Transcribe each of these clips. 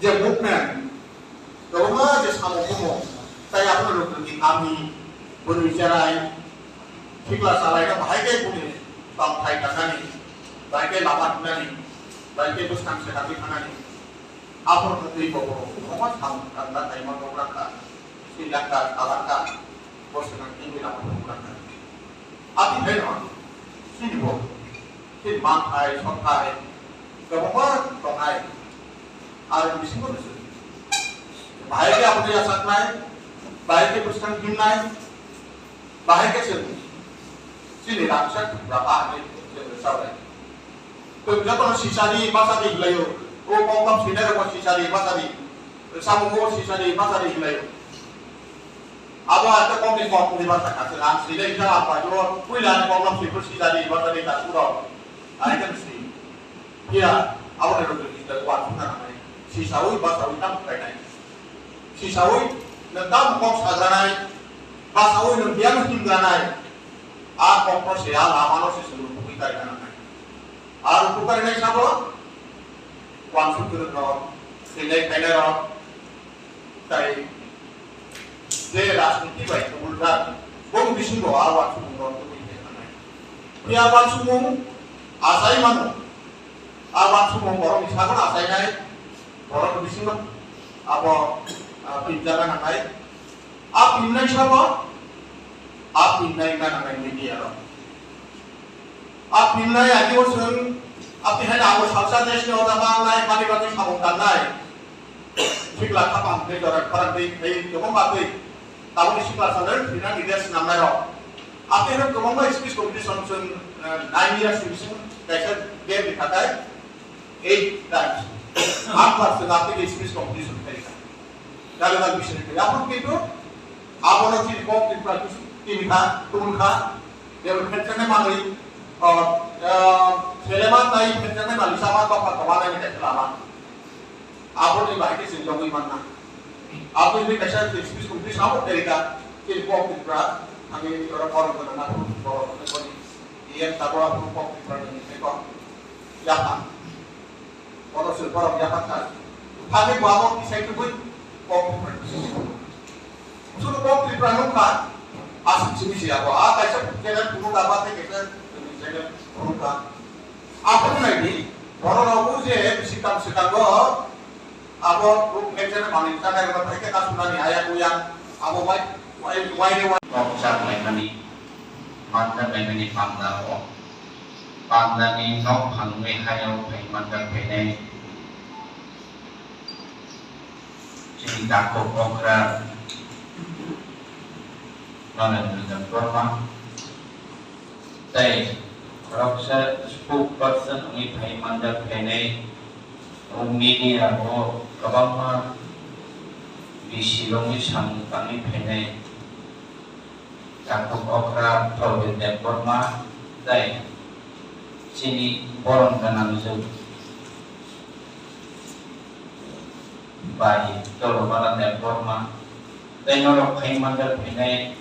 যে মুভমেন্ট गोबां जे सामो दङ जाय आपनो रोखोमनि आर्मी बोरै जेराय थिक्ला सालायनो बाहायगे बुनि बांथाय थानानै बाहायगे लामा थानानै बाहायगे बुस्थां सेनानै थानानै आपनो दै बावो गोबां थां थांना थाइमा दंलाका श्रीलंका सालाका बोसोरां टिमि लामा दंलाका आदि हेनो सिनिबो सिन बांथाय सथाय गोबां दंनाय आरो बिसिमबो बाहायगे आपने आसानाय बाहायगे बुस्थां दिनाय बाहायगे जों सिनि रामसा रापा ने जों सावराय तो जतो सिसानि बासानि हिलायो ओ कम सिने रो सिसानि बासानि सामुगो सिसानि बासानि हिलायो आबो आते कमनि कमनि बासा खासे आं सिले इसा आपा जो कुइलानि कम सिफोर सिसानि बासानि कासुराव आइ कैन सी हिया आबो रो दिस वासुना नाय सिसावै बासावै नाम गायनाय सिसावै नोंदाम कम साजानाय बासावै नोंदियान हिमगानाय आ कम से आ लामानो से सुरु पुगि गायनाय आरो पुकारनाय साबो वानसु गुरु सिलाय खायनाय र ताई जे राजनीति बाय उल्टा बम बिसिंगो आ वानसु गुरु पुगि गायनाय या वानसु मुं आसाय मानो आ वानसु मुं बरम इसागन आसायनाय बरम बिसिंगो आबो पिंजागा नांनाय आ पिंनाय साबो आ पिंनाय नांनाय मीडिया रो आ पिंनाय आदिओ जों आपनि हाय आबो सावसा नेशनल दाबांनाय मानिबानि साबो दाननाय सिगला खापां दे जरा फराक दे ए गोबां बागै दाबोनि सिगला सादर बिना निदेश नामनाय रो आपनि रो गोबां स्पीच कम्पिटिशन जों 9 इयार्स सिम कैसे गेम दिखाताय 8 टाइम्स 8 बार से आपनि speech competition Dalam bisnis itu, apa begitu? Apa nanti di kau praktis ini kan, turun kan? Dia berkencan mali, seleman tadi berkencan mali sama tokoh kawan yang tidak selama. Apa ni baik sih jauh mana? Apa ini kisah bisnis komplis apa dari kan? Jadi kau praktis, kami orang-orang bernama orang dia tahu apa kau praktis ini kau, ya kan? Orang seorang ya kan? Kami bawa kisah itu pun sudah kau pribadi kan, asal sini siapa? Kaisa jangan tunggu dapat kita jangan tunggu kan. Apa lagi? Orang aku je sikap go, apa kerja mana kita nak mereka kasuran ni ayat yang apa why Konsep ini mantan ini pandan ini nok hangme hayau mantan ini jadi takut program non dengan forma tapi kalau saya spokesperson ini mandat ini media atau kawan bisilongi sampai ini takut program dengan forma tapi sini boron dengan itu baik, kalau malam dan forma, teknologi payment ini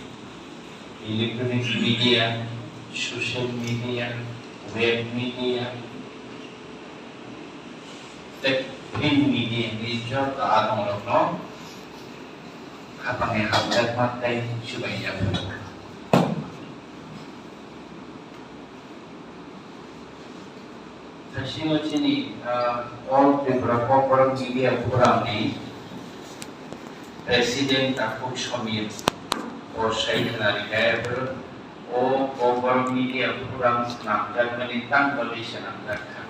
elektronik media, sosial media, web media, print media ini juga ada orang apa yang harus pakai supaya Terima kasih all beberapa orang media program ini Presiden takut Shamir और सही खिलाड़ी है वो over media programme नामदार मनितान position नामदार था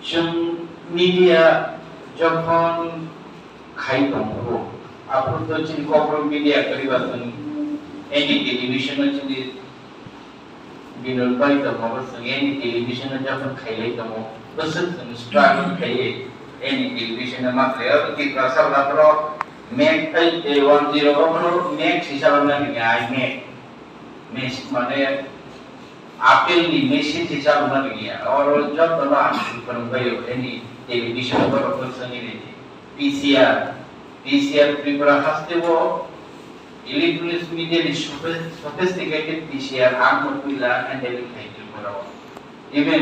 जों media जखन खाई दंगो आपन तो जिन ओवर मीडिया परिवर्तन एनी टेलीविजन जिन बिनोल बाई दंगो एनी टेलीविजन जखन खाई दंगो बस स्ट्रगल खाई एनी टेलीविजन मात्र कि प्रसार लाभरो Make 10 अपनो make हिसाब नहीं है make मेस माने आपेल नी मेसेज हिसाब नहीं है और जब तला परंपरा एनी टेलीविजन पर प्रोडक्शन नहीं रहती PCR प्रिपरा हस्ते वो इलेक्ट्रॉनिक मीडिया नि sophisticated PCR आम मकुला हैंडल करते हैं even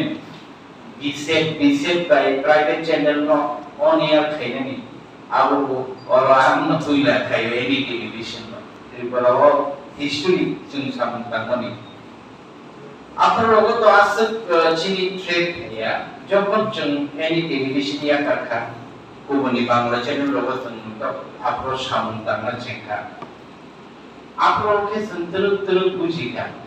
Biset by private channel no on air khainani abo or am tuila khayo any television no tripura history chung sam tangmani after rogo to as chini trade ya jokon chung any television ya karkha kubuni bangla channel rogo chung to apro sam tangma chengka apro ke sentruk bujika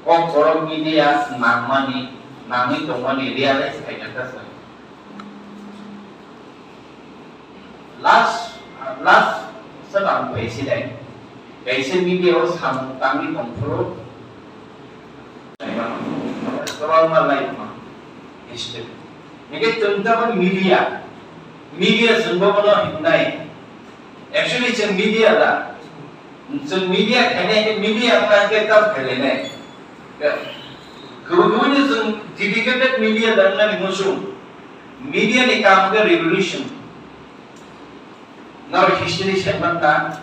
kok korong media namani nami tongmani realize kainata sa last sabang president media was ham kami control soal malai ma history ini tentang media sembahana hindai actually jeng media da jeng media kene media apa kita kene kemudian jeng dedicated media dan musuh media ni काम का revolution now history segmentan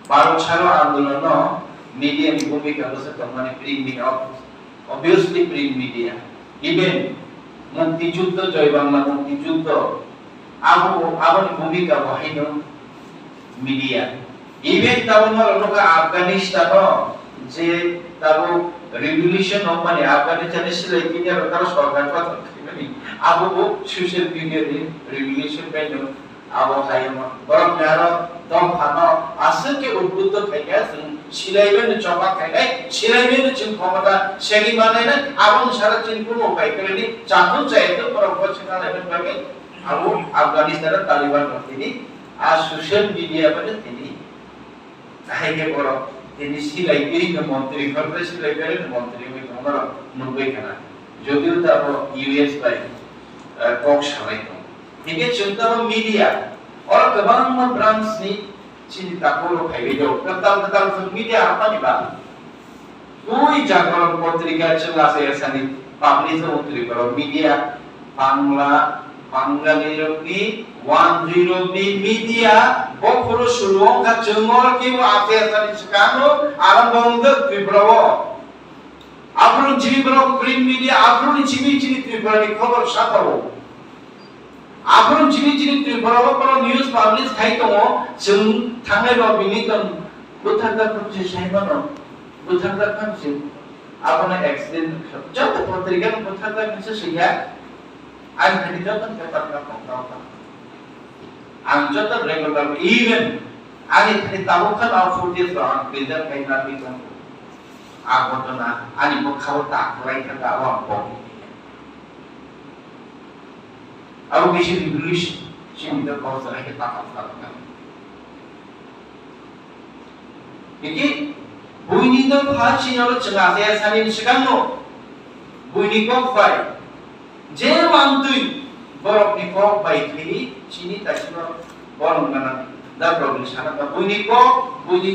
baru chalo आंदोलन no media ni भूमिका besar teman print media obviously print media even मुक्तियुद्ध जय बांग्ला मुक्तियुद्ध आबो भूमिका बहायनो media even tahun lalu ka Afghanistan जे Tabo revolution माने Afghanistan sila kinya kalau sorgan pat ini abo social media ni revolution pedo abo saya borok jaro dom phano asal ke udbuddo thaya silai ben chopak thaya silai ben chin khomata segi mane na abo sara chin puno pai kare chakun chai to professional even bagi abo Afghanistan Taliban ini social media pada ini akhirnya borok ini silai kiri ke menteri korporasi silai kiri ke menteri itu orang nubui kana jadi itu apa US by kok salai itu ini contoh media orang kebanyakan brands ni cini takulu kayak gitu tentang media apa nih bang koi jagoan potrika celah saya sani publish menteri kalau media Bangladesh 10 media bokuru sulung ka jengol ki wa ate tani sekano alam bangda tribrawo apun jibro print media apun chimi tribra ni khabar saparo apun chimi tribrawo kono news publish khai tomo jeng thangai ro biniton buthanda kunje saibano buthanda kunje apuna accident jat patrika buthanda kunje siya an khadijotan paper ka kongkau anjota regular even ani khadi tabukan au footage ron builder kaina bitan agotona ani bokhaw ta lai ka awa ko au bishi revolution chinda ko sa ke ta ka iki buini do phachi no changa ya sanin sigano buini ko fai je wantui borok ni ko bai thi chini tasino borong mana da problem sana ba buini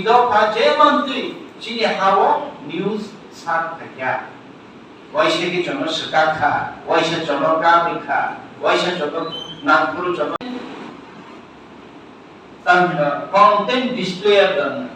do pa je mantri chini hawo news sat thakya waise ki jono saka kha waise jono ka bikha waise jono nagpur jono tan content display dan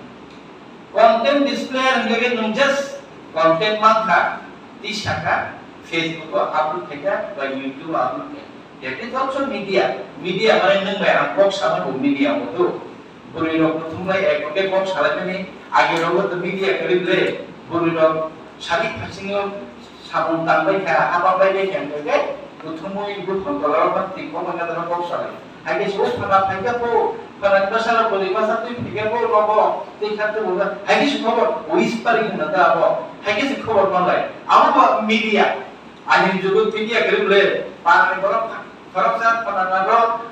content display ngege nung just content mangka tisaka Facebook ko upload thakya ba YouTube upload that is also media mane nang bai angkok sama media moto buri rok thumlai ekoke kok salane age rok to media karible buri rok sari phasingo sabun tangbai ka apa bai le kan ke thumoi buthon dollar ban ti ko manga dara kok salai age so phana thanga ko kana basara boli basa tu phige bo robo ti khatte bola age so khobor whispering na ta abo age so khobor malai abo media ani jogo media karible pan borok Faroksan pananaro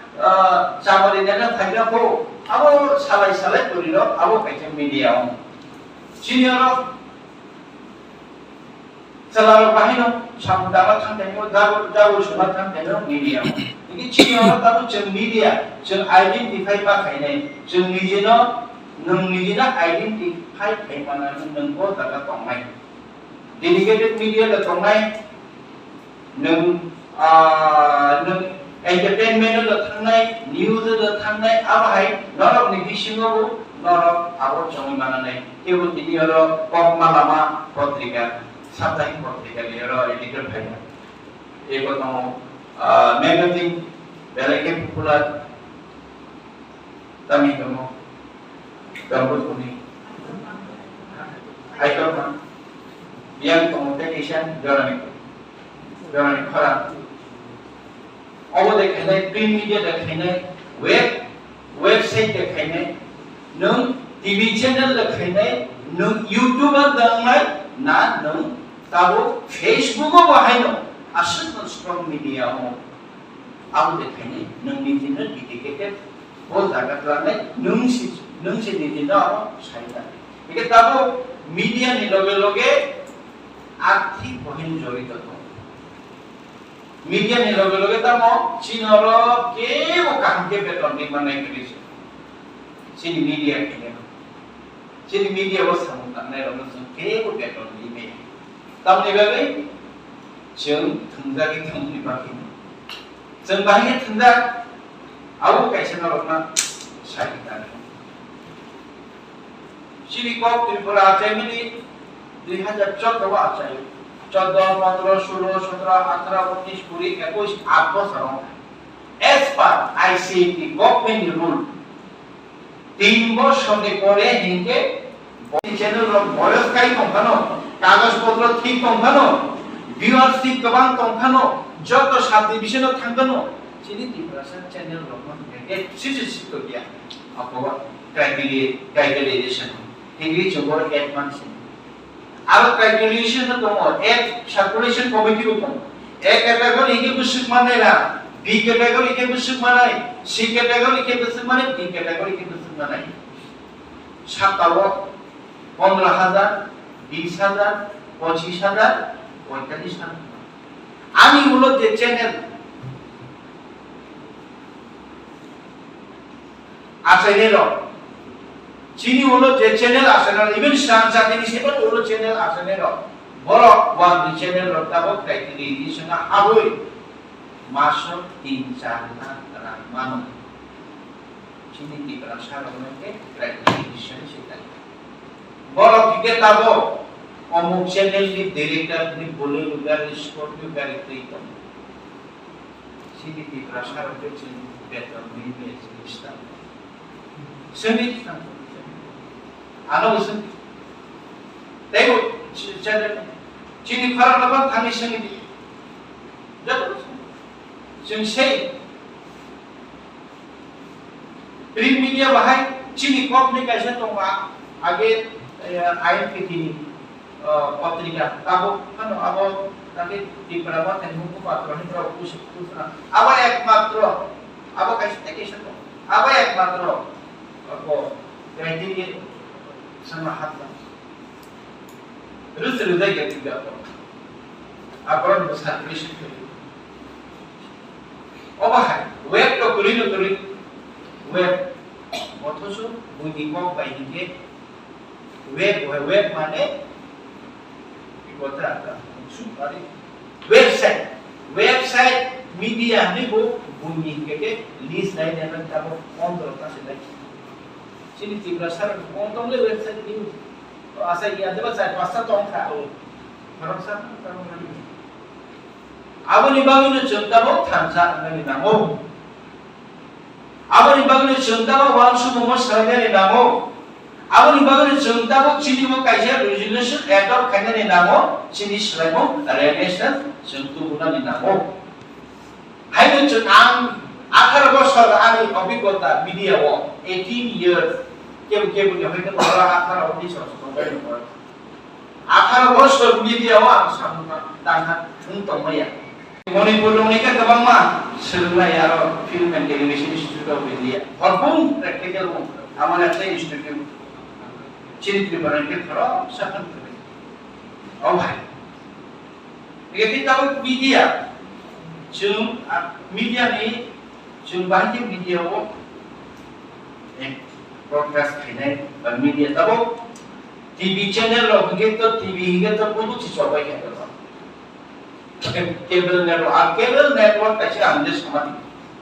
samari nana thakya ko abo salai kuriro abo kaise media senior salaro kahino samudara thangteno dawo suma thangteno media ini senior tabu jeng media jeng identify ba khainai jeng nijeno identify khaimana nengko daga tongnai dedicated media da tongnai neng entertainment da thangnai news da thangnai abahai norok ni bisingo norok abo chongi mananai kebo tini holo pop malama potrika saptahi potrika ni holo editor bhai Eko tamo magazine belai ke popular tami tamo kampus kuni icon ma yang tamo television jorani khara abo dekhane print media dekhane website dekhane nung TV channel dekhane nung YouTuber dangnai na nung tabo Facebook o bahaino asal strong media mo abo dekhane nung nijina dedicated bo jaga klane nung si nijina abo saida ike tabo media ni loge arthik bohin jorito to media ni loge tamo chinoro kebo kahke beton ni manai krise sini media kene sini media wo samu tanai ro sun kebo beton ni me tamne bagai जों थंजागि थंनि बाखि जों बाहाय थंजा आउ कायसेना रखना साइदा सिरि cup Tripura आचायमिनि 2014 आचाय 14 15 16 17 18 19 20 21 8 বছর as per ICT government rule 3 বছর পরে হিংকে চ্যানেল বয়স কাই কোনখানো কাগজপত্র ঠিক কোনখানো viewership gobang tongkhano joto subdivision thangkano sini Tripura channel rokman ke sisi to dia apa criteriation tinggi jobor advance aro criteriation to mo এক circulation committee rokman এক category ke busuk manai na B category ke busuk manai C category ke busuk manai D category ke busuk manai সাতালো 15000 20000 25000 আমি হলো যে channel আচাইনের চিনি হলো যে channel আচাইনের even সাংজাতিক হিসেবে হলো চ্যানেল আচাইনের বড় ওয়ান চ্যানেল রতাবক ক্রাইটেরিয়েশন হাবই মাস 3-4 লাখ টাকা মানো চিনি টিকা সারণকে ক্রাইটেরিয়েশন সেটাই বড় দিকে তাবো অমুক চ্যানেল নি ডিরেক্টর নি বলে লুগার স্পোর্টিভ ক্যারেক্টার সিডিটি প্রসার হচ্ছে বেতন নিয়ে চেষ্টা সমিত আলোচনা দেখো চ্যানেল চিনি ফারাক লাভ থামি সমিতি যত जों সেই প্রিন্ট মিডিয়া বাহাই চিনি কমিউনিকেশন দङ আগে আইএনপিটি पत्रिका काबो खानो अब ताके टिप्रामा तेमुको पात्र नि प्र कुसना अब एकमात्र अब कैसे अब एकमात्र को क्राइटेरिया समाहात रुसुल जायगा तिगा आपण बसा विषय अब हाय वेब तो करी वेब অথচ বুদ্ধিমক বাইকে वेब माने website media ni bo bunyi ke list lain yang kita kontrol kasih lagi sini tiga syarat kontrol le website ni to asa iya ada website pasta tong kha orang sana orang lagi abani bagino chonta bo thamsa ngani namo abani bagino chonta bo wansu momo saragani namo abani bagino chonta bo chini mo kaisa resolution adopt khanani namo chini sraimo renaissance chontu bunani namo haino chon ang 18 বছর আমি অভিজ্ঞতা media ও 18 years কেউ হয়তো 18 19 বছর 18 বছর media ও আं সামনা দানা थुंतंमाया मणिपुर रंनिका गोबांमा सोलोंनाय आरो film end television institute of India भरपूर प्रेक्टिकल আমার একটা ইনস্টিটিউট চিন্তি বানাইতে খরা সাধন করে ও ভাই এটি তাও মিডিয়া जों মিডিয়া নি जों बाहाय मिडियाआव एक ब्रॉडकास्ट खायनाय बा मिडिया ताबो टीवी चैनल रो के तो टीवी के तो बहुत चीज सबाय के केबल नेटवर्क का से आंदे समाधि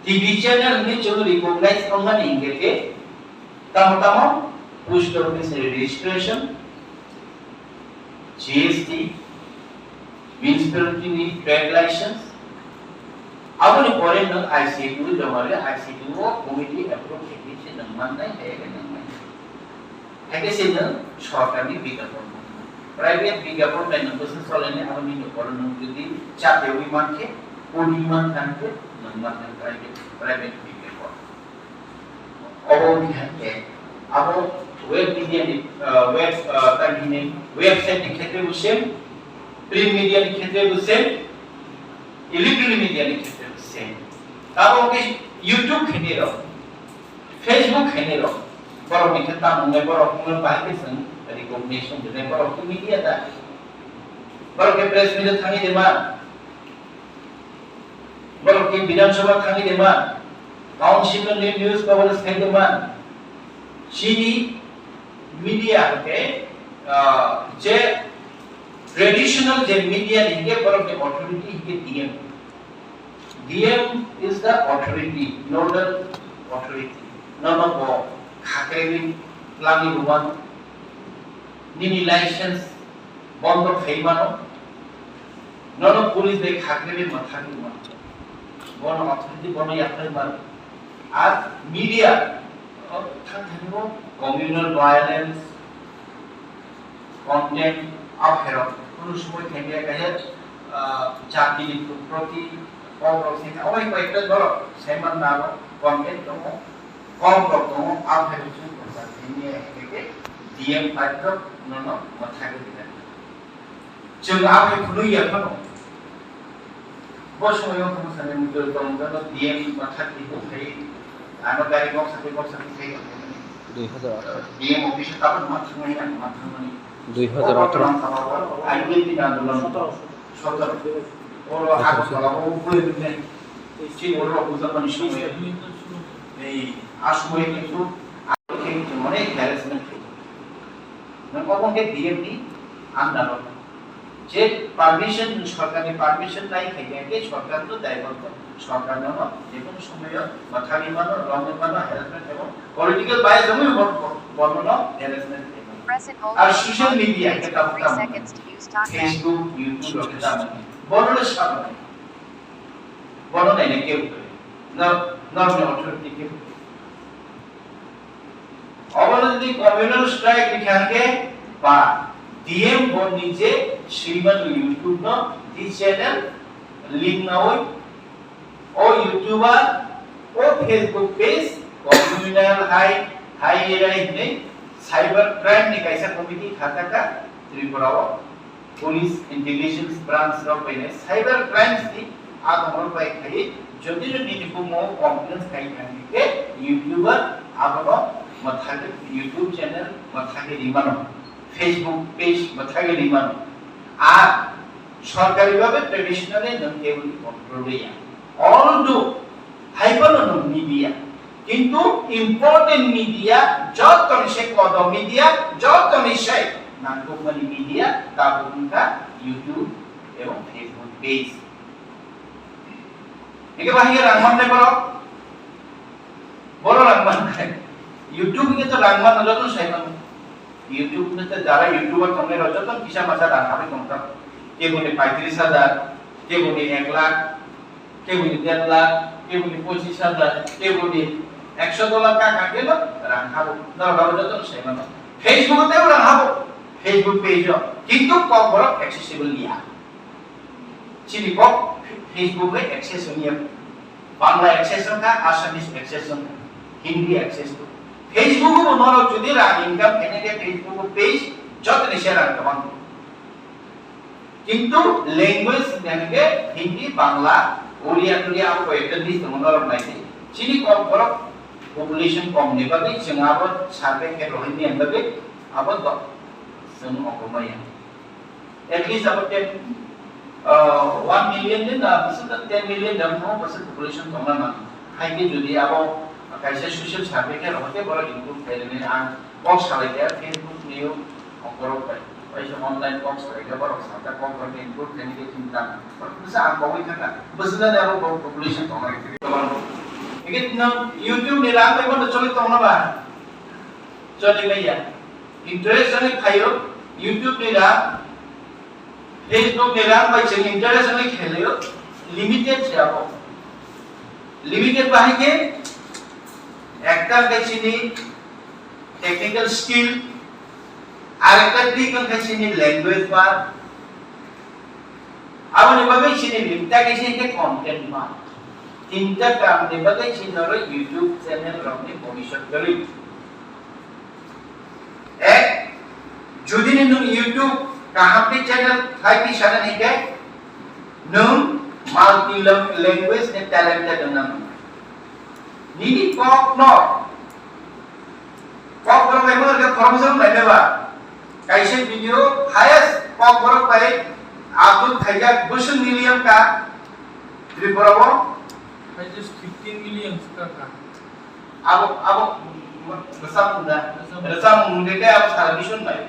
टीवी चैनल नि जो रिकॉग्नाइज करना नहीं के तमो post office registration GST municipality trade licence aboni pore nang ICT jomare ICT wo committee approve thekise nang mannai hege nang mai hege sina সরকারি বিজ্ঞাপন প্রাইভেট বিজ্ঞাপন nang business solene aboni no pore nang jodi chape wimanke podiman tanke nang mannai private বিজ্ঞাপন oboni hake abo web media ni web tarhine website ni khetre busem print media ni khetre busem electronic media ni khetre busem tabo ke YouTube khene ro Facebook khene ro boro ni kheta mune boro mune bahike sang recognition de boro ki media da boro ke press media thangi de ma boro ke bidhan sabha thangi de ma council ni news coverage thangi de ma chini media ke je traditional je media ni ke boro ke authority ke DM is the authority nodal authority nama bo khakrebi lami ruman nini license bondo khaimano nono police de khakrebi mathani man bono authority bono yakre man R media থাকব communal violence content আপহেরত কোন সময় থেকে গেছে জাতির প্রতি অবরোধ অনেক কয়েকটা ধরো সেমান নাম কন্টেন্ট তো কম রকম আপহেরত কথা নিয়ে থেকে ডিএম পাত্র নন মাথাকে দিলেন जों আপে খুলইয়া কোন বসময় কোন সামনে মুদ্রা তঙ্গন ডিএম মাথাকে দিই আনো গাড়ি বক্স থেকে সেই 2018 ডিএম অফিসে তারপর মাথায় মাথায় 2018 আইনজীবী আন্দোলন 17 ওর আগে চলাবো উপরে দিনে সেই ওর অপোজিশন সময় এই আসলে কিন্তু অনেক হ্যারাসমেন্ট মানে কখন কে ডিএমটি আন্দোলন যে পারমিশন সরকারি পারমিশন নাই থেকে সরকার তো দায়বদ্ধ সরকার নন যে কোনো সময় মাথারি মানো রঙের মানো হ্যারাসমেন্ট এবং পলিটিক্যাল বাইস এবং বর্ণনা হ্যারাসমেন্ট আর সোশ্যাল মিডিয়া এটা ফেসবুক ইউটিউব এটা বর্ণনা সামনে বর্ণনা এনে কেউ না নর্মাল অথরিটি কেউ অবলম্বনে কমিউনাল স্ট্রাইক লিখাকে বা ডিএম বন নিজে শ্রীমান ইউটিউব ন দি চ্যানেল লিংক না ওই ও ইউটিউবার ও ফেসবুক পেজ কমিউনাল হাই এরাই ने साइबर क्राइम ने कैसा कमिटी खाता का त्रिपुरा पुलिस इंटेलिजेंस ब्रांच रो पहले साइबर क्राइम्स की आग हमर पाई खाई जदि नीति को मो कॉम्प्लेंस खाई खाने के यूट्यूबर आपनो मथाके यूट्यूब चैनल मथाके रिमानो फेसबुक पेज मथाके रिमानो आ সরকারি ভাবে ট্র্যাডিশনালি নন কেবল কন্ট্রোল দিয়া অলদো হাইপার নন মিডিয়া কিন্তু ইম্পর্টেন্ট মিডিয়া যত নিশে কদ মিডিয়া যত নিশে নাটকমানি মিডিয়া তা ভূমিকা ইউটিউব এবং ফেসবুক পেজ একে বাহিরে রাংমান নে বড় রাংমান ইউটিউব কে তো রাংমান যত সাইমান ইউটিউব নে তো যারা ইউটিউবার তোমরা যত কিসা মাসা রাখাবে তোমরা কে বলে 35000 কে বলে 1 লাখ কে বলে 1.5 লাখ কে বলে 25000 কে বলে $100 টাকা গেল রাখাবো দরকার যত সেমান ফেসবুকেও রাখাবো ফেসবুক পেজ কিন্তু কম বড় অ্যাক্সেসিবল নিয়া চিনি কম ফেসবুকে অ্যাক্সেস নিয়া বাংলা অ্যাক্সেস কা আসামিস অ্যাক্সেস হিন্দি অ্যাক্সেস ফেসবুকে মনোর যদি রান ইনকাম এনে ফেসবুক পেজ যত নিশে রাখতে কিন্তু ল্যাঙ্গুয়েজ জানকে হিন্দি বাংলা ওড়িয়া টুরিয়া আপ কয়েকটা দিস মনোর নাইছে চিনি কম বড় population কম নেবাবে जोंहाबो सार्भे के रोहिणी एम्बाबे आबो जों अकमाया at least about 1 million दिन बिसोर 10 million दमो बस population कमना हाइके जुदि आबो कायसे सोशल सार्भे के रोहते बड़ इनपुट फैलने आं बक्स खालायया फेसबुक निउ अकरो पैसा ऑनलाइन बक्स खालायया बड़ साता कम कर इनपुट फैलने के चिंता बस आं बवै थाका बसना आबो population कमना Again, YouTube ni lang tayo na cholit tong na ba? Cholit na yan. Interest na kayo, YouTube ni lang, Facebook ni lang, by chang interest na kayo, limited siya po. Limited বাহিকে একটা কাইছিনি technical skill আরেকটা দিক কাইছিনি language বা abang bagai sini minta ke sini ke content mah tinta kam ni bagai sini orang YouTube channel orang ni commission kali যদি নি YouTube कहां पे चैनल हाई की चैनल है क्या नम मल्टी लैंग्वेज ने टैलेंटेड नम नीनी पॉप नो पॉप बरो में मगर फॉर्मेशन नहीं लेवा कैसे वीडियो हाईएस्ट पॉप बरो पे Abdul Khajak Bushel Million ka Tripura wo I just 15 million ka abo besar muda abo salah vision bai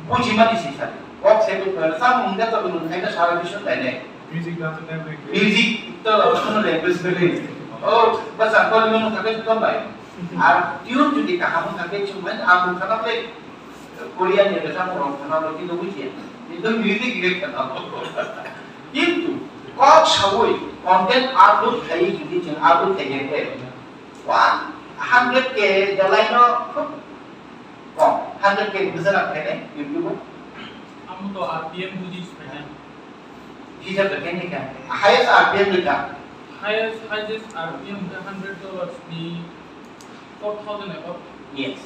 puji mati sih tadi kok saya besar muda tu belum ada salah vision bai ne music doesn't have like music tu orang language beri oh besar kalau minum kakek tu bai ar tune jadi kahamu kakek cuma aku kena play Korean ni besar orang kena lagi tu buji itu music direct करना किंतु कौन शब्द content upload करी जुदी जन upload करेंगे 100 के जलाइन खूब कम 100 के बिजनेस रखते हैं यूट्यूब हम तो RPM बुझी स्पेशल हिसाब रखें नहीं क्या हाईएस्ट RPM लिखा highest RPM का $100 नी 4,000 above yes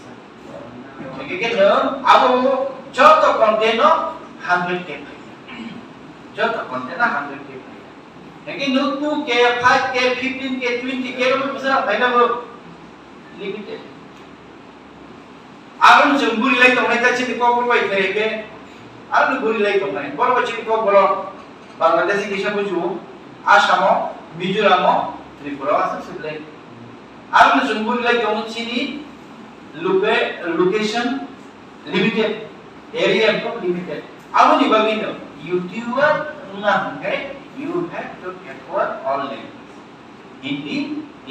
ओके क्या अब वो जो तो कंटेंट 100k जो तो कंटेंट 100k लेकिन नो 2k 5k 15k 20k रो बिजनेस फाइनल वो लिमिटेड आरो जों बुरि लाइ तंनाय ता चिनि को बुरबाय थायो आरो बुरि लाइ तंनाय बरबा चिनि को बर बांग्लादेश देशा बुजु आसामाव मिजोरामाव त्रिपुरा आसा सिबले आरो जों बुरि लाइ तंनाय चिनि लोकेशन लिमिटेड एरिया को लिमिटेड अब ni bagino YouTuber ना है you have to acquire all language Hindi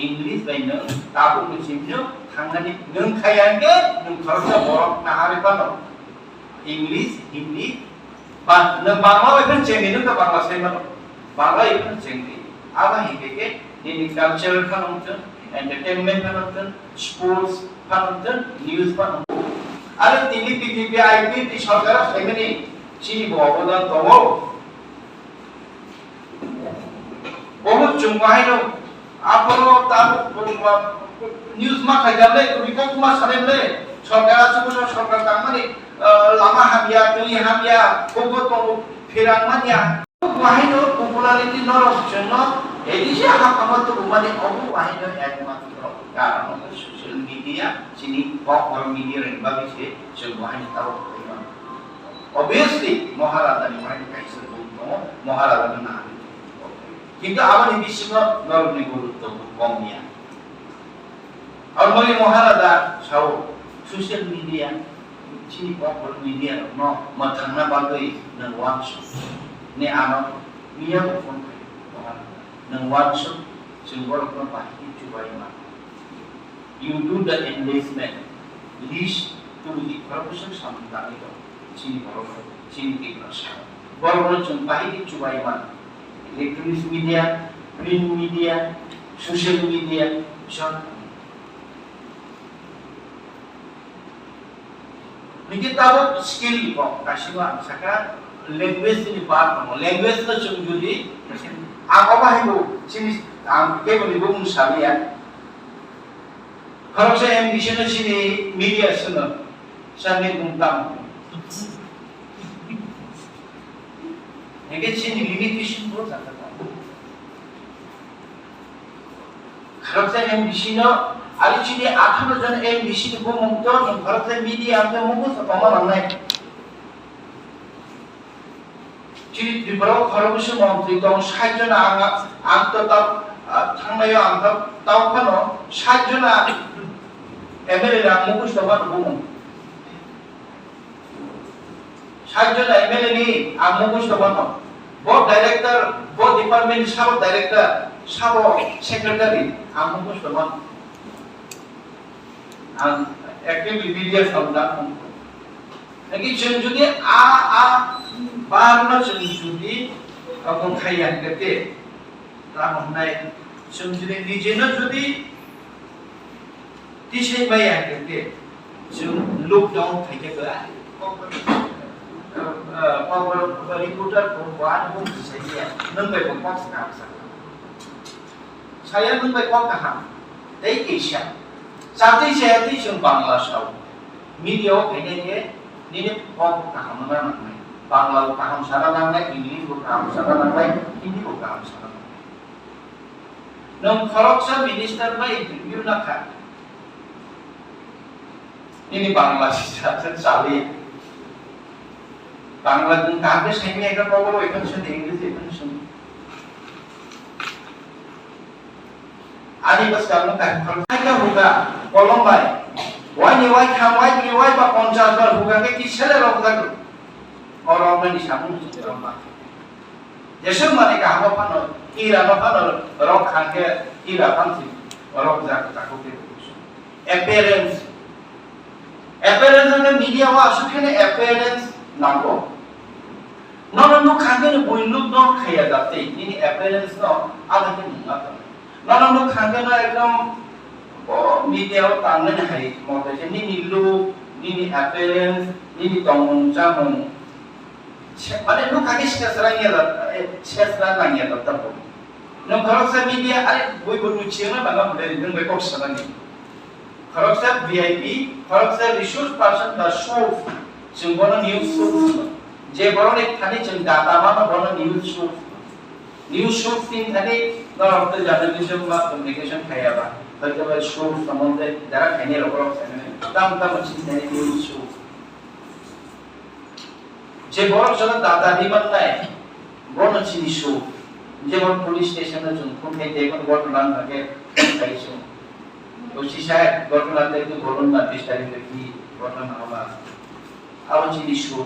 English by no tabu musimnya thangani nung khayange nung khorsa borok na hari pano English Hindi ba na bangla ikan cengni nung ka bangla sai mano bangla ikan cengni aba hingeke ni culture kanongton entertainment kanongton sports kanongton news kanongton are tini PTP IP ti sarkar semeni চিনি অবদান তব বহুত চুমাইনো আপন তার news মা খাইলে report মা সানেলে সরকার আছে কোন সরকার তামানে লামা হাবিয়া তুই হাবিয়া কোগো তো ফিরান মানিয়া ওয়াহিনো পপুলারিটি নরস জন্য এদিকে হাকামত মানে অবু ওয়াহিনো একমাত্র কারণ সোশ্যাল মিডিয়া চিনি বড় মিডিয়ার বাবিসে যে ওয়াহিনো তাও Obviously, Maharada ni mana kaisa buto, Maharada ni nahan. Kita awan ini semua normal guru tu komnya. Awan muli Maharada saw social media, cini popular media, no matangna bagai nang WhatsApp. Ni anak dia pun nang WhatsApp, sumber pun pasti cuba iman. You do the engagement, list to the profession sampai itu. Sini boro sini kelas boro jumpai di Cubaiman electronic media print media social media short niki tabo skill ko kasiwa saka language ni part mo language na chungjuli ako ba hibo sini ang ke boli bo musabiya kharok sa ambition sini media suno sange gumtam Negeri sini limitation बहुत ज़्यादा था। खराब से हम बिशीनो, आली चीज़ 18 जन हम बिशीनो को मुक्तो, खराब से मीडिया हमसे मुकुट सपामा रंगा है। चीज़ दिपरो खराब से मंत्री तो शायद जो ना आंग तो तब थंगने यो आंग तब कनो शायद जो ना एमएलए ना मुकुट सपामा रंगा शायद जो ना एमएलए नहीं आंग मुकुट सपामा both director, both department sabo director, sabo secretary, amu ko saman. Ang actively media sabda ko. Lagi judi bar na judi ako khayan kete. Ramon nai जों जुदि निजेनो जुदि तिसै माया के जों लकडाउन थाइकेबा पावर रिपोर्टर को बात बुक सही नों बाय बक्स का saya nung bai kok kaham dei kesia sati saya ti chung bangla sau media kene ke ni kok kaham na nai bangla kaham sara nang nai english ko kaham sara nang nai hindi ko kaham sara nung khorok sa minister bai interview na kha ini bangla sisa sali bangla nung kaham sai me ka ko ko ekon sun english ekon sun आदि बस कामों का क्या होगा column by Y Y खाम Y भी Y बा 50 बार होगा के किसले लोग तक और हमने निशानों से रखा जैसे माने का हम अपन कीरा अपन रॉक खान के कीरा अपन से रॉक जाकर ताको के अपीयरेंस ने मीडिया वा सुखे ने अपीयरेंस नाको नॉन खान के बोल लोग न खाया जाते ini अपीयरेंस न आधा के नहीं आता Nalang lu kangen na ekdom media tangan hai motor je ni look ni appearance ni tongmung jamung ane lu kage sesra lagi ada tapo no kalau sa media are boy boy ciana bangga boleh dengan bekok sarani kalau sa VIP kalau sa resource person da show jengbono news source je bono ek thani jeng data ma bono news source tin thani Now, after journalism or communication, kaya ba? But show from the there are many of tam news show. जे बहुत ज़्यादा दादाजी बनता है, बहुत अच्छी show. जे बहुत police station में जुनको में देखो बहुत लान लगे कई show. उसी शायद बहुत लान देखो बोलूँ ना इस टाइम पे कि बहुत लान आवा. अब अच्छी show.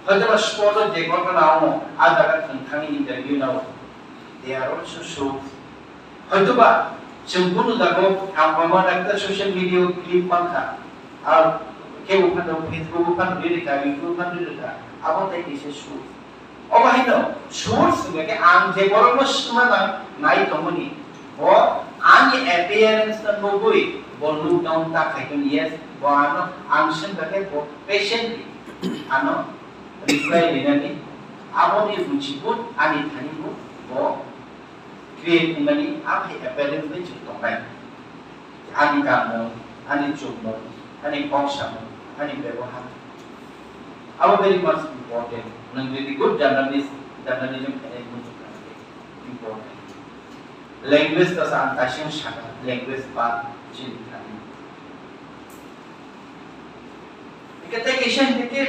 तो जब sport देखो तो ना हो, आज अगर थंगी interview ना हो, they are also shows. হয়তোবা সম্পূর্ণ দেখো আমার একটা সোশ্যাল মিডিয়া ক্লিপ মাখা আর কেউ ওখানে ফেসবুক ওখানে রেখা ইউটিউব ওখানে রেখা আবার তাই এসে সুর অবাহিত সুর সুগে আং যে বড় মসমানা নাই তমনি ও আং অ্যাপিয়ারেন্স না নবই বলু ডাউন তা খাইতো ইয়েস বানো আংশন থাকে পেশেন্টলি আনো রিপ্লাই দিনানি আবনি বুঝিবুন আনি থানিবু ও create money apa appearance में चुटों में आनी कामों आनी चुम्मों आनी पॉक्सामों आनी व्यवहार अब very much important नंगे good journalism है important language का सांताशियों शाखा language बात चिंता इकट्ठे किशन के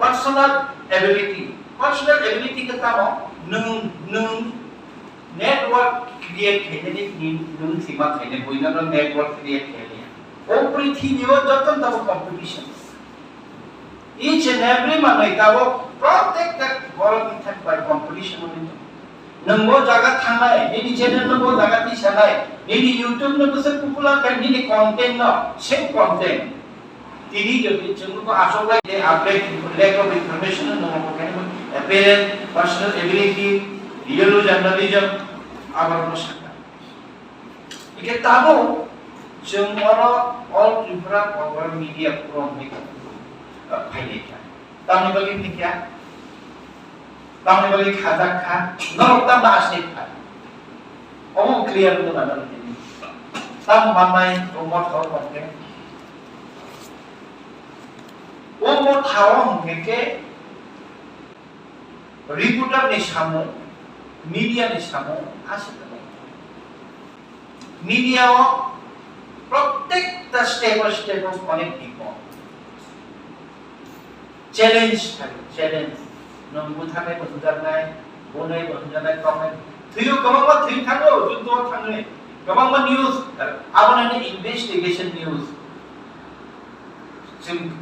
personal ability का तामो nung network create kene ni nung sima kene boina no network create kene o prithibio joton tabo competition each and every manai tabo protect that world intact by competition only nungbo jaga thangai ni channel nungbo jaga ti sanai ni youtube no bose popular kan ni content no same content tini jodi chungu ko asok lai de update lack of information no mo kene appearance, personal ability, real journalism, abar musaka. Ike tabo, semua all prefer our media from mereka. Pilih kan. Tamu bagi pikir, tamu bagi khazak kan, norok tam bahasnya kan. Oh clear tu mana ni. Tamu mamai, umur kau pakai. Umur kau mungkin reporter ने सामो media ने सामो आसे तले media ओ प्रत्येक step of अनेक people challenge नंगु थाने बसुजानाय बोनाय बसुजानाय comment थियो गबांबा थियो थांगो जुद्ध थांगो गबांबा न्यूज आबनाने इन्वेस्टिगेशन न्यूज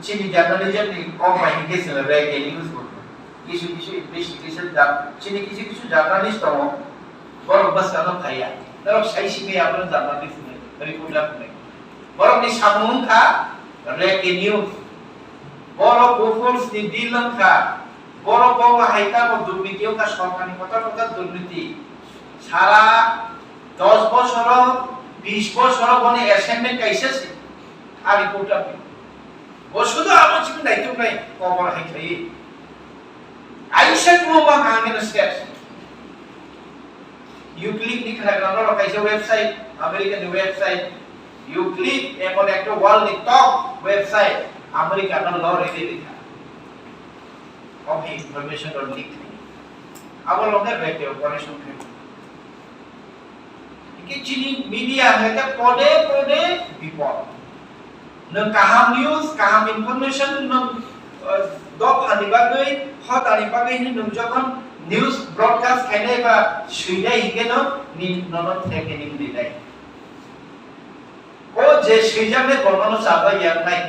चिनि जर्नलिज्म नि कम्पानी के सरे के न्यूज किसी investigation jam sini किसी jurnalis tahu baru bas kalau kaya kalau saya sih ni apa jurnalis ni reporter ni baru ni samun ka reke news baru bufors ni dilang ka baru bawa haita baru durbitio ka sorkani kota durbiti সারা 10 বছর 20 বছর বনে assignment কাইছেছে আর report আপনি বসুদা আমার চিন্তা দায়িত্ব নাই কবর হাইখাই আইসা কোনো বা কাঙ্গেন steps you click ni khana grano kaise website American website you click emon ekta world ni top website American law rele likha of information or link abar lone rete operation khe ki chini media hete pode pode bipod na kaham news kaham information na dok ani bagai hot ani bagai ni nung jokhon news broadcast খাইলে বা সুইডাই হিকেন নি নন থেকে নি দিলাই ও যে সুইজামে বর্ণনা চাবা ইয়ার নাই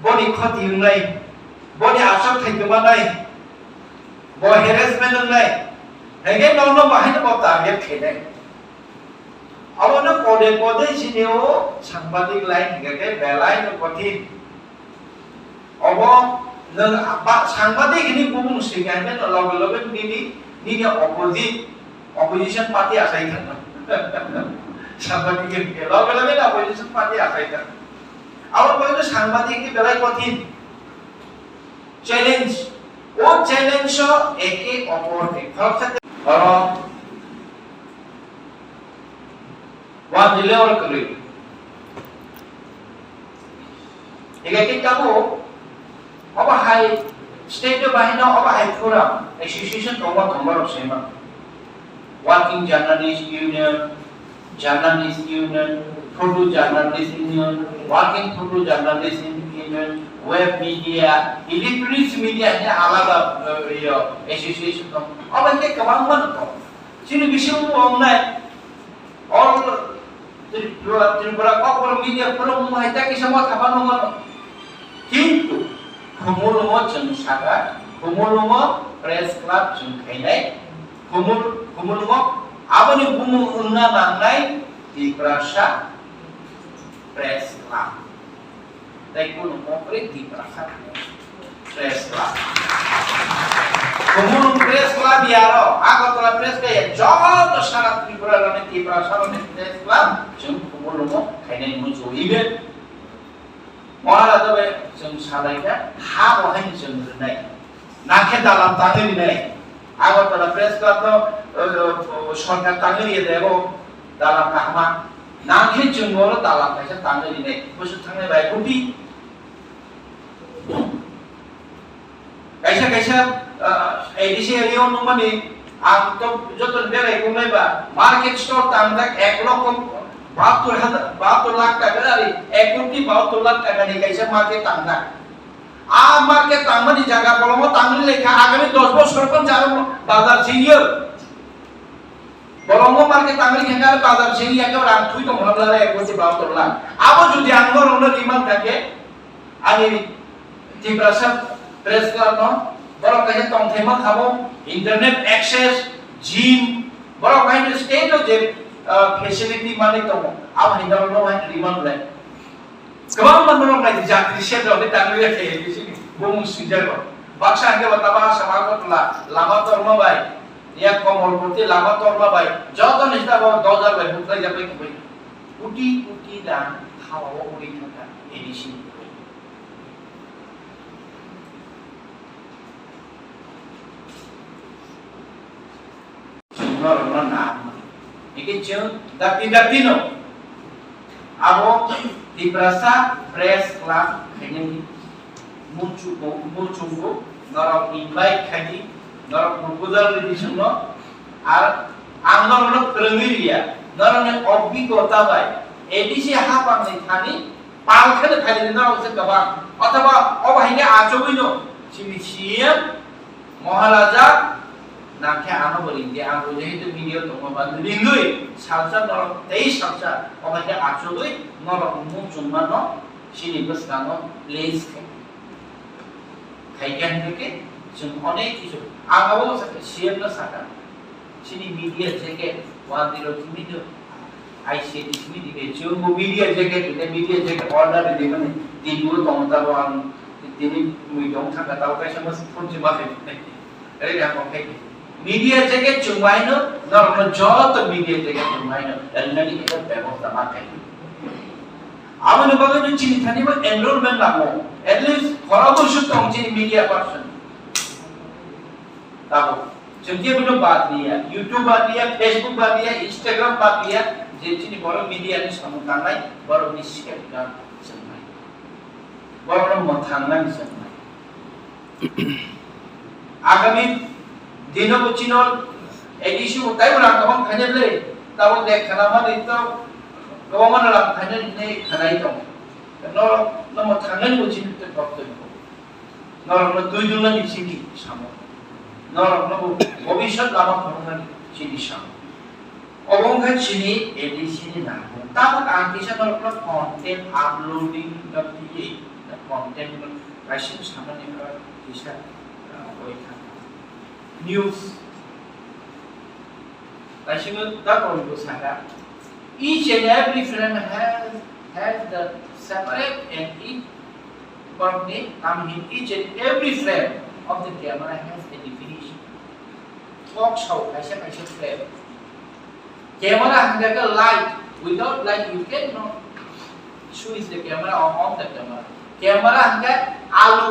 বনি ক্ষতি নাই বনি আশা থাকবা নাই ব হ্যারাসমেন্ট নাই হেগে নন বাহিনী বতা হে খেলাই আবনা পদে পদে জিনিও সাংবাদিক লাইন হেগে বেলাই কঠিন অব সাংবাদিক ini bumung sehingga log-log ini opposition party asaikan সাংবাদিক ini log-log opposition party asaikan আর বলে সাংবাদিক কি বেলায় কঠিন চ্যালেঞ্জ ও চ্যালেঞ্জ একে অপরকে ফলসাতে বরং ওয়ান ডিলিভার করে এটাকে কাবো Apa hai state bahina apa hai forum association toma of sema working journalist union photo journalist union working photo journalist union web media electronic media ni alada association to apa ke kawang man to sini bishu onai all tribura ko media forum mai ta ki sama thaban man kintu Kumulumo jeng saga, kumulumo press club jeng kainai, kumulumo apa ni bumu unna nangai di prasa press club. Tapi kumulumo di prasa press club. Kumulum press club yaro, aku telah press kaya jauh syarat di prasa press club jeng kumulumo kainai muncul event. Malah tu jeng salahnya hak orang jeng renai, nakhe dalam tangan ini. Aku telah press club tu sorkan tangan ini deh, dalam kahman. Nakhe jeng orang dalam macam tangan ini, maksud tangan baik budi. Kaisa edisi Rion nombor ni, aku tu jodoh dia ikut mereka. Market store tangan ek lokom 72 lakh টাকা dari 1,72 lakh টাকা নিয়ে কাইসা market টাঙ্গা আর market টাঙ্গানি জায়গা বলমো টাঙ্গনি লেখা আগামী 10 বছর পর যারা বাজার সিনিয়র বলমো মার্কেট টাঙ্গনি খেঙ্গা বাজার সিনিয়র একেবারে আম তুই তো মহলারে 1,72 লাখ আবো যদি আঙ্গর ওনার রিমান্ড থাকে আমি ত্রিপুরা প্রেস ক্লাব ন বড় কাছে তংথেমা খাবো ইন্টারনেট অ্যাক্সেস জিম বড় কাছে স্টেট যে facility mana itu, apa yang dalam rumah rimang lagi. Kemana menurut lagi jangkrik siapa orang tanggung dia kayak di sini, bung sujar kok. Bangsa angke betapa sama kau telah lama torma baik, ya komol putih lama torma baik. Jauh tu niscaya bawa 2000 baik, bukan jadi baik. Putih dan hawa uri kata edisi. Cuma orang nama. Iki jeng dati no. Abo di prasa press club kini muncul norok invite kini norok proposal di sana. Ar anggar norok terenggiria norok obligota baik. Edisi apa nih kini palkan kali norok sekabang. Atau apa ini acobino sini siam maharaja Nakhe ano boleh dia anu jadi tu video tu membantu lindui salsa norok tei salsa orang dia acului norok cuma no sini bus kano lace kaikan deke cuma onek itu agak sakit siam na sakit sini media jacket wadiro sini tu ICT sini di cuma media jacket itu media jacket order di mana di dua tahun tahuan ini mui dong tak tahu kaisa mas pun cuma ini ada yang pakai media jacket cumaiно normal jot media jacket cumaiনো elnani eta ব্যবস্থা মাথায় amanu bagai chini thani ba enrollment namo at least khoraboshu tong chini media person tabo jengke bilo baad diya YouTube baad diya Facebook baad diya Instagram baad diya je chini boro media ni samutanai boro ni skep ga samai boro mothangna ni samai agami dino bucinol edisi utai ulang kabang khanya le tabo dek khanama itu kabang ulang khanya ne khanai tong no mothangan bucin te propto no tujulan ni sini samo no ভবিষ্যৎ লাভ করুন চিনি সাম অবংঘা চিনি ADC ni na তারপর আকিসা নরপ্র content uploading দিয়ে content raising সামনে করা কিসা ওই থাকে নিউজ রাইসিং দা কোন সারা each and every frame has the separate and each company in each and every frame of the camera has a definition. Talk show, kaisa frame. Camera has a light. Without light, you cannot switch the camera or on the camera. Camera has alu.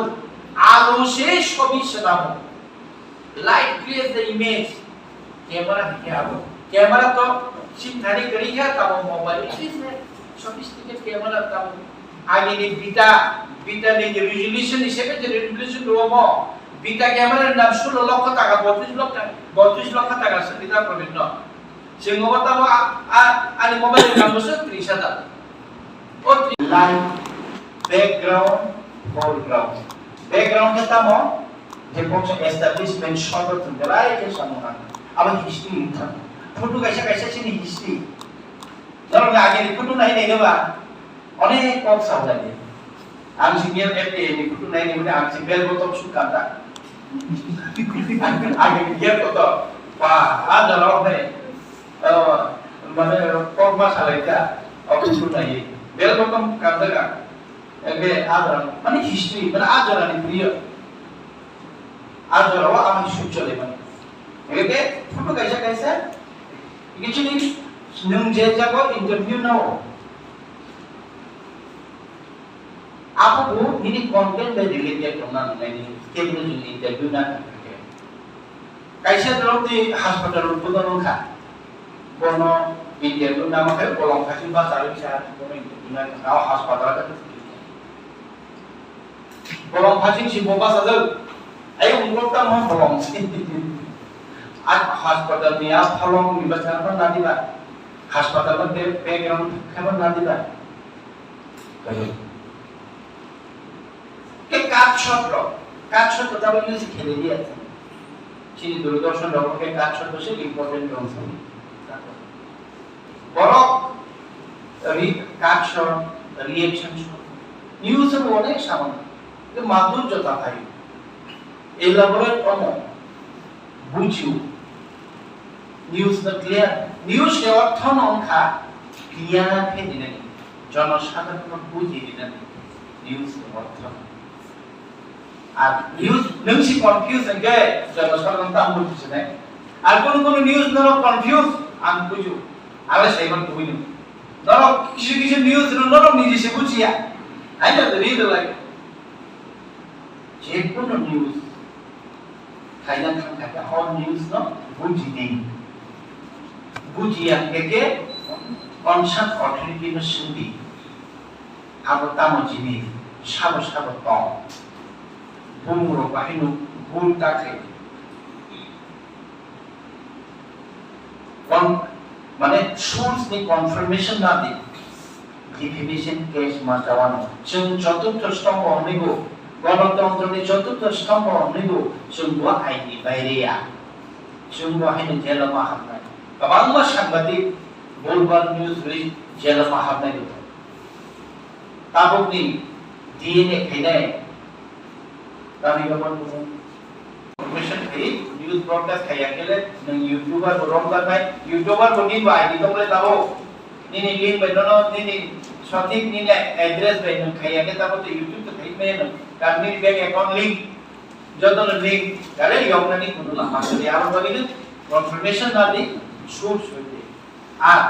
Alu se shobi sadamo. Light creates the image. Camera has alu. Camera to simthani kari hai tabo mobile. It is a sophisticated camera tabo. Age ni beta ni resolution হিসেবে যে resolution Romo beta ক্যামেরার দাম 16 লক্ষ টাকা 32 লক্ষ টাকা সুবিধা পাবেন না সেঙ্গবতা আনি মোবাইলের দাম 30,000 ও লাইট ব্যাকগ্রাউন্ড ফোরগ্রাউন্ড ব্যাকগ্রাউন্ড তামো যে পক্ষ এস্টাবলিশমেন্ট সর্বত্র দেলাই যে সমাধান আবার হিস্ট্রি ইনকাম ফটো কাইসা চিনি হিস্ট্রি ধরো আগে ফটো নাই নেবা অনেক কম সাজাবে ang singgil FA ni kudu naik ni ang singgil botol suka tak ang dia foto wah ada loh nih mana kok masalah itu aku kudu naik bel botol kata kan ada mana history mana ajaran ini dia ajaran wah ang suci le mana oke foto kaisa ini cini nung jago interview now Aku ini konten dari related dengan ini kebun interview nak. Kaisa dalam di hospital bukan orang. Kono interview nama kan kolom kasih bahasa Indonesia kono interview nak kau hospital kan. Kolom kasih si boba saja. Ayo umur tak mau kolom sih. Ad hospital ni apa kolom ni bahasa apa nanti lah. Hospital kan dia background kapan nanti lah. কাটশট কথা বলি যে খেলে দিয়েছে সেই দূরদর্শন রকমের কাটশট বসে important অংশ বড় কাটশট রিঅ্যাকশন শট নিউজ এর অনেক সামান্য যে মাধুর্যতা থাকে এলাবোরেট কম বুঝিও নিউজ না ক্লিয়ার নিউজ এর অর্থ নংখা ক্লিয়ার কে দিনে জনসাধারণ বুঝিয়ে দিনে নিউজ অর্থ আর নিউজ নংসি কনফিউজ গে জনসাধারণ তা বুঝছে না আর কোন নিউজ নর কনফিউজ আম বুঝু আরে সেইবার বুঝিনি নর কিছু নিউজ নর নিজে সে বুঝিয়া আই না রিড লাইক যে কোন নিউজ খাইনা খাকা অন নিউজ ন বুঝিনি বুঝিয়া কে কনসার্ট অথরিটি ন সুবি আবো তামো জিনি সাবো ত Bumro bahinu bul take. মানে source ni confirmation na di. Definition case matawano. Chung চতুর্থ স্তম্ভ নিগো গণতন্ত্র ni চতুর্থ স্তম্ভ নিগো chung dua ID বাইরেয়া. Chung dua hainu jela mahabnai. Kabangma সাংবাদিক বলবার নিউজ রি জেলা মাহাবনাই হতো তাবক ni DNA খাইনাই kami kapan punya information ini news broadcast kayak gini neng YouTuber berombat baik YouTuber begini baik itu boleh tahu ini link benar ini sotik ini address benar kayak kita tahu tuh YouTube tuh kayak mana kami bank account link যতন link করে ইয়ংনানি কোনো লামা করে আর বলিলে confirmation দাদি source হইতে আর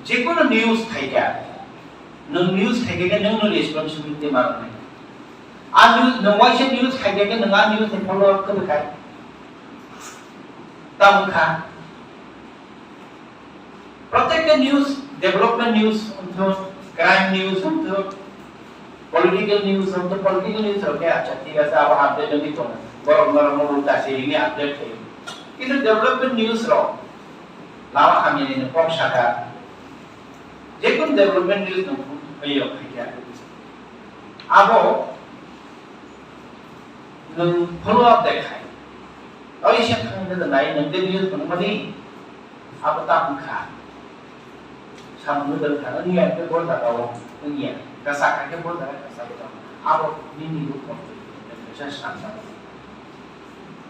যে কোনো news থাইকা নং নিউজ থাইকা নং রেসপন্সিবিলিটি মারনে আর নিউজ নওয়াইছে নিউজ থাইকা নङा নিউজ ফলো আপ করে খায় তামখা প্রত্যেকটা নিউজ ডেভেলপমেন্ট নিউজ অন্তত ক্রাইম নিউজ অন্তত পলিটিক্যাল নিউজ অন্তত পলিটিক্যাল নিউজ ওকে আচ্ছা ঠিক আছে আবার আপডেট যদি কোন বড় বড় বলতা আছে ইনি আপডেট হয় কিন্তু ডেভেলপমেন্ট নিউজ র লামা খামিনি কম শাখা যে কোন ডেভেলপমেন্ট নিউজ নং হইও খাইয়া আবো নং ফলো আপ দেখায় ওই সে থাকলে নাই নং দে নিউজ কোন মানে আবো তামখা সামনে দেখা নিয়ে একটা বড় দাও নিয়ে কাসা কাকে বড় দাও কাসা দাও আবো নিনি রূপ করতে এটা শাসন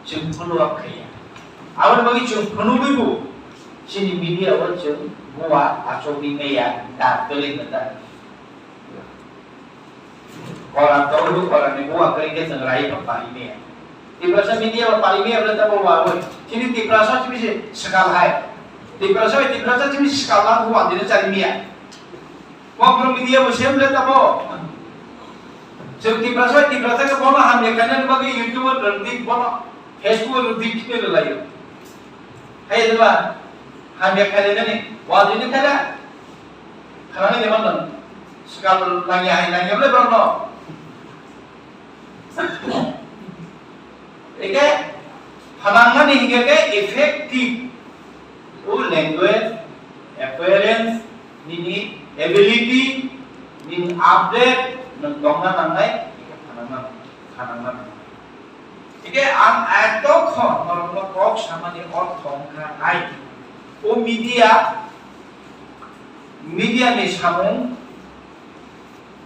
जों फलो आप खाया आवर बगी जों फनो बिबु सिनि मीडिया वर जों बुआ आचोबि मेया दा तले नदा और आप तो और ने बुआ करके जों राई पाली में तिब्रासा मीडिया और पाली में अपने तब बुआ वो सिनि तिब्रासा चिबि से सकाल है तिब्रासा चिबि सकाल ला बुआ दिन चारि मिया वो पर मीडिया वो सेम ले तब जों तिब्रासा के बोला हम लेखन बगी यूट्यूबर रंदी बोला फेसबुक दिखने लायो है दबा हम ये करे ने वादी ने kada karena dia mana sekali lagi boleh berapa Eke pandangan ni hingga ke efektif वो language appearance nini ability nini update nongtongan nangai pandangan 이게 এতক্ষণ নরম কক সামান্য অর্থ অঙ্কা নাই ও মিডিয়া নে সামং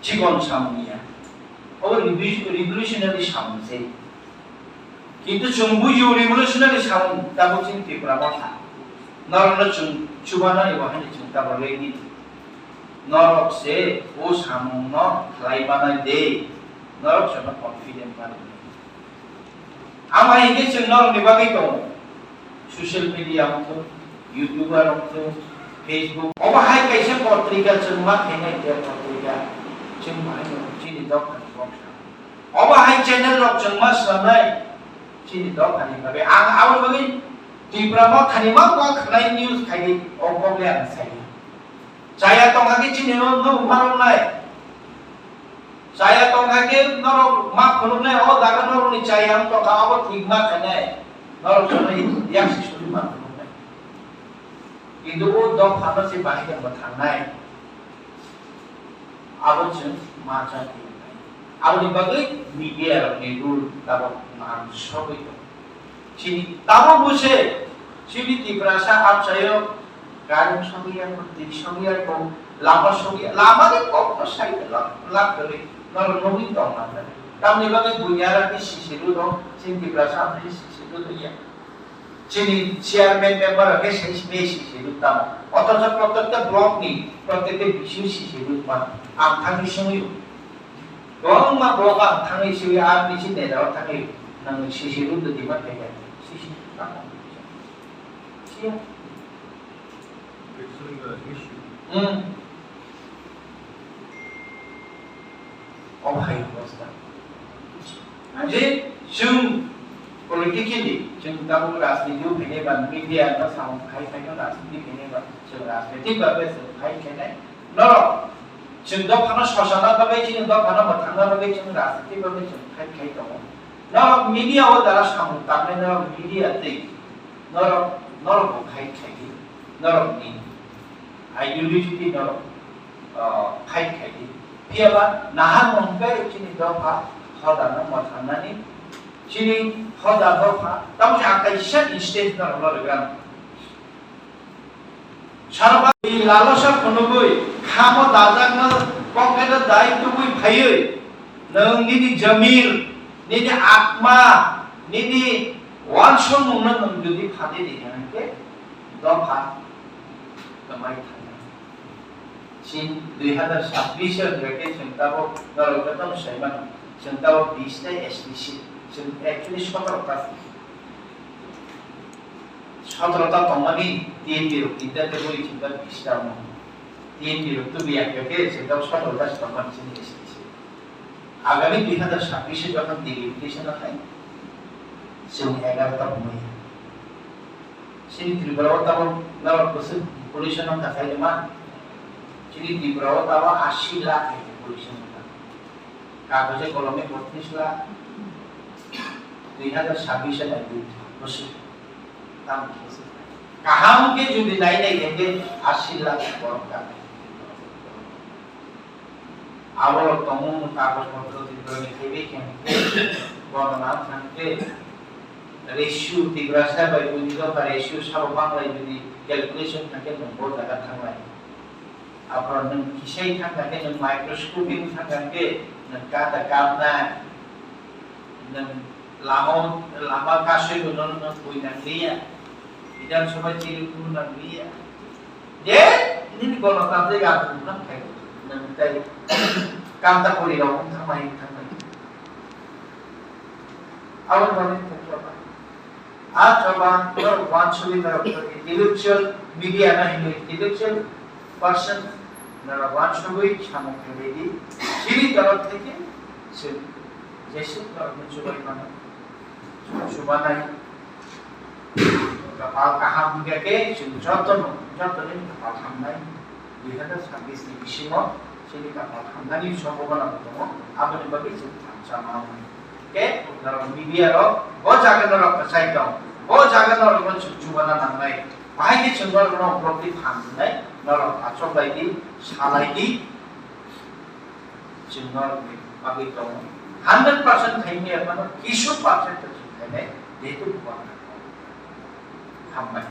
জীবন সামনিয়া ও রিভলিউশনারি সামছে কিন্তু চুম্বুজি রিভলিউশনারি সামং তাবো চিন্তা করা কথা নরম চুবানা এবাহানি চিন্তা বলে নি নরক সে ও সামং ন খাইবানা দে নরক সব কনফিডেন্ট বানায় आमाय के चैनल निबागै दं सोशल मीडिया मतो यूट्यूबर मतो फेसबुक अबाहाय कैसे पत्रिका जों मा खेनाय दे पत्रिका जों बाहाय चिनि दखान बक्स अबाहाय चैनल रक जों मा सनाय चिनि दखान बाबे आं आवर बागै तिब्रामा खानिमा मा खनाय न्यूज खाइ अबले आं साइ जाया तंगाके चिनि न उमारनाय saya tongkake norok mak kolumne o daga norok ni cayam to kawo ঠিক mak kane norok sone yang sisuri mak kolumne itu o dong phano se bahi kan bathangnai abo chen ma cha ti abo ni bagai media rok ni rule tabo man sobai to chini tabo buse chini tibrasa ap sayo garum sogiya ko sogiya ko lama ni ko sai lak dari नरक नोबी दं ना तामनि बागै बुयारा कि सिसिरु दं सिंति ब्रासा नि सिसिरु दया चिनि chairman member के cess मे सिसिरु ताम अतज प्रत्येक ब्लॉक नि प्रत्येक बिसु सिसिरु मा आं थांनि सङै दं मा ब्लॉक आं थांनि सिरि आं नि सिने दा थांनि नङ सिसिरु द दिमा थाय सिसिरु ताम सिया 어바이 버스다. 아제 중 politically 중 ताबो राजनीति फेने बन मीडिया का साउंड खाइ खाइ का राजनीति फेने बन 중 राजनीति बाबे से खाइ खेने न 중 द फाना ससाना बाबे 중 द फाना मथांगा बाबे 중 राजनीति बाबे 중 खाइ खाइ दङ न मीडिया ओ दारा साउंड ताने न मीडिया ते न को खाइ खाइ न नि आइडियोलॉजी न खाइ खाइ Piaba nahan mongkai chini dofa hoda na mathanani chini hoda dofa tamu akai set stage na rola gan sarba lalasa phonogoi khamo dajak na poketa dai tu bui phaioi nang ni jamil ni atma ni wanshon mungna nang jodi phade dihanke dofa kamai Chin 2026 ग्रेटे संताव नरगतम सैमान संताव 20 SDC जों actually 17টা তমানি TNP র কিতাতে বই চিন্তা বিস্তার না TNP র তো বিয়াকে সেটাও 17টা তমানি চিনি এসেছে আগামী 2026 এ যখন ডিলিমিটেশন হয় जों 11টা বই সেই ত্রিপুরাও তাও নাও বসে পলিউশন থাকাই না সেই ত্রিপুরাও তাও 80 লাখ পলিউশন কাগজে কলমে 32 লাখ 2026 এ বসে দাম বসে কাহামকে যদি নাই নাই দেখে 80 লাখ বড়টা আবার তমু কাগজপত্র ত্রিপুরা খেবে কেন বর্ণনা থাকতে রেশিও ত্রিপুরা বাই বুঝিত পারে রেশিও সব বাংলায় যদি ক্যালকুলেশন থাকে নম্বর টাকা থাকবে আপনার নং কিসাই থাকবে নং মাইক্রোস্কোপিক থাকবে নং কাটা কামনা নং লামা কাশে নং কই না লিয়া ইদান সময় চিরুকু না লিয়া যে ini গণতান্ত্রিক আন্দোলন থাকে নং তাই কামতা করি রকম থামাই আবার বলেন अथवा वांछुली इंटेलेक्चुअल मीडिया ना इंटेलेक्चुअल पर्सन ना वांछुली सामग्री सीधी तरफ থেকে সে যেসব ধর্মের সবাই মানে সুবানাই কপাল কাহামকে যতন কপাল খামনাই 2026 ni bisimo sini kapa khamdani সম্ভাবনা দম আপনি বাকি চিন্তা মামা के मीडिया रो बहुत जागा रो कसाई दो बहुत जागा रो मन जुबाना नांनाय बाहायनि चंगल रो प्रॉपर्टी फाननाय नरो आचो बायदि सालायदि चंगल बागै दो 100% थाइनि अपन 20% थाइनाय जेतु बुवा खामबाय